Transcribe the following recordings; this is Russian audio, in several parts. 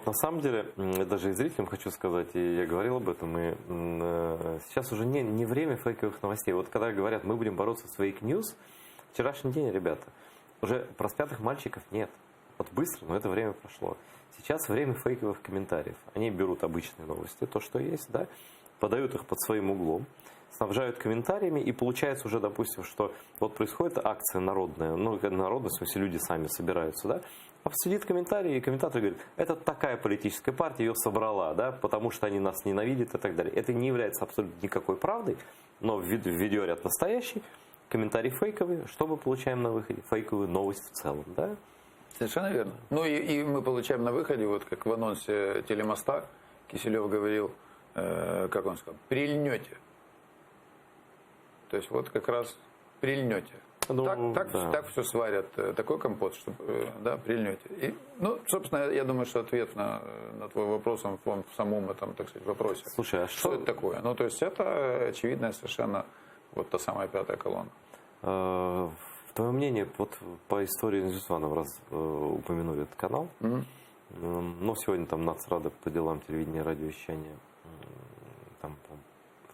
На самом деле, даже и зрителям хочу сказать, и я говорил об этом, и сейчас уже не время фейковых новостей. Вот когда говорят, мы будем бороться с фейк-ньюс, вчерашний день, ребята, уже проспятых мальчиков нет. Вот быстро, но это время прошло. Сейчас время фейковых комментариев. Они берут обычные новости, то, что есть, да, подают их под своим углом, снабжают комментариями, и получается уже, допустим, что вот происходит акция народная, ну, народная, в смысле, люди сами собираются, да, обсудит комментарии, и комментатор говорит, это такая политическая партия ее собрала, да, потому что они нас ненавидят и так далее. Это не является абсолютно никакой правдой, но в видеоряд настоящий, комментарий фейковый, что мы получаем на выходе? Фейковую новость в целом, да? Совершенно верно. Ну и мы получаем на выходе, вот как в анонсе телемоста Киселев говорил, как он сказал, прильнете. То есть вот как раз прильнете. Ну, так все сварят, такой компот, чтобы, да, прильнете. И, ну, собственно, я думаю, что ответ на твой вопрос, он в самом этом, так сказать, вопросе. Слушай, а что это такое? Ну, то есть это очевидная совершенно вот та самая пятая колонна. Твое мнение, вот по истории Ньюсвана раз упомянули этот канал, но сегодня там Нацрада по делам телевидения и радиовещания, там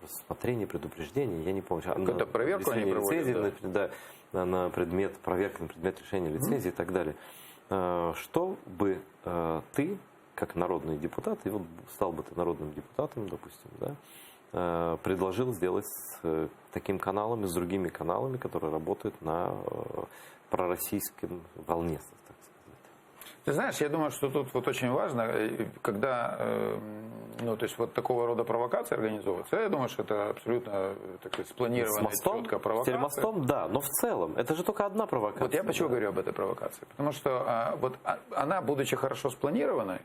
рассмотрение, предупреждение, я не помню. Какую-то проверку они проводят, лицензии, да, на предмет, проверки на предмет решения лицензии и так далее. Что бы ты, как народный депутат, и вот стал бы ты народным депутатом, допустим, да, предложил сделать с таким каналом и с другими каналами, которые работают на пророссийском волне, так сказать? Ты знаешь, я думаю, что тут вот очень важно, когда, ну, то есть вот такого рода провокации организовываются, я думаю, что это абсолютно, так сказать, спланированная четкая провокация. С телемостом, да, но в целом, это же только одна провокация. Вот я почему говорю об этой провокации? Потому что вот она, будучи хорошо спланированной,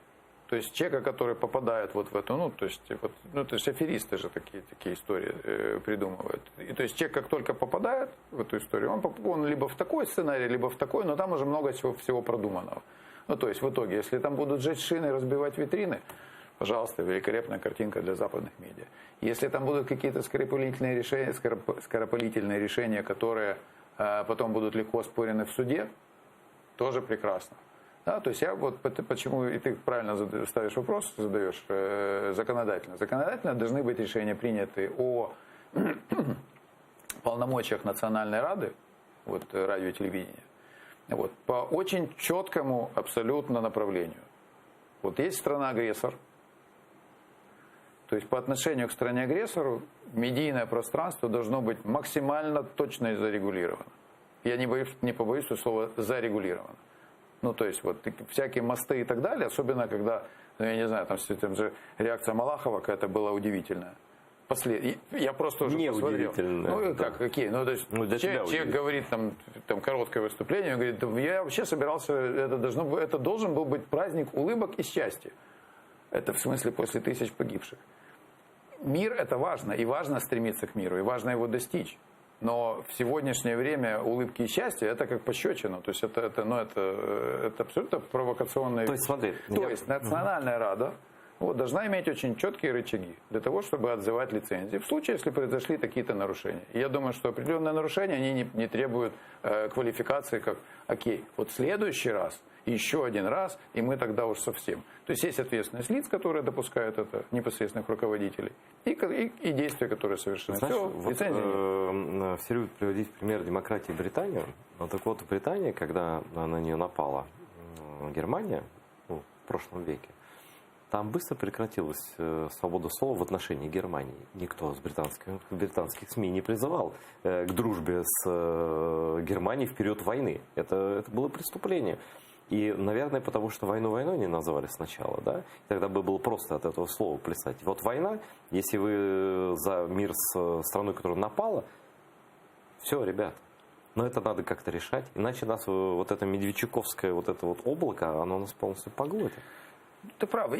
то есть человека, который попадает вот в эту, ну, то есть аферисты же такие истории придумывают. И то есть человек, как только попадает в эту историю, он либо в такой сценарий, либо в такой, но там уже много всего продуманного. Ну, то есть в итоге, если там будут сжечь шины, разбивать витрины, пожалуйста, великолепная картинка для западных медиа. Если там будут какие-то скоропалительные решения, которые потом будут легко оспорены в суде, тоже прекрасно. Да, то есть я вот почему, и ты правильно ставишь вопрос, задаешь, законодательно. Законодательно должны быть решения приняты о полномочиях Национальной Рады, вот, радио и телевидения, вот, по очень четкому абсолютно направлению. Вот есть страна-агрессор, то есть по отношению к стране-агрессору медийное пространство должно быть максимально точно зарегулировано. Я не побоюсь слова «зарегулировано». Ну, то есть, вот, всякие мосты и так далее, особенно когда, ну, я не знаю, там же реакция Малахова какая-то была удивительная. Я просто уже посмотрел. Ну, да. Какие? Ну, то есть, человек говорит, там короткое выступление, он говорит, я вообще собирался, это должен был быть праздник улыбок и счастья. Это в смысле после 1000 погибших. Мир это важно, и важно стремиться к миру, и важно его достичь. Но в сегодняшнее время улыбки и счастье это как пощечина. То есть это абсолютно провокационные. То есть, смотри, Национальная Рада должна иметь очень четкие рычаги для того, чтобы отзывать лицензии в случае, если произошли какие-то нарушения. И я думаю, что определенные нарушения они не требуют квалификации как окей, вот в следующий раз, еще один раз, и мы тогда уж совсем. То есть есть ответственность лиц, которые допускают это, непосредственных руководителей, и действия, которые совершены. Знаешь, все, вот, лицензии все любят приводить в пример демократии Британию. Но так вот, Британия, когда на нее напала Германия, в прошлом веке, там быстро прекратилась свобода слова в отношении Германии. Никто с британских СМИ не призывал к дружбе с Германией в период войны. Это было преступление. И, наверное, потому что войну войной не назвали сначала, да? Тогда бы было просто от этого слова плясать. Вот война, если вы за мир с страной, которая напала, все, ребят. Но это надо как-то решать, иначе нас вот это медведчуковское вот это вот облако, оно нас полностью поглотит. Ты прав.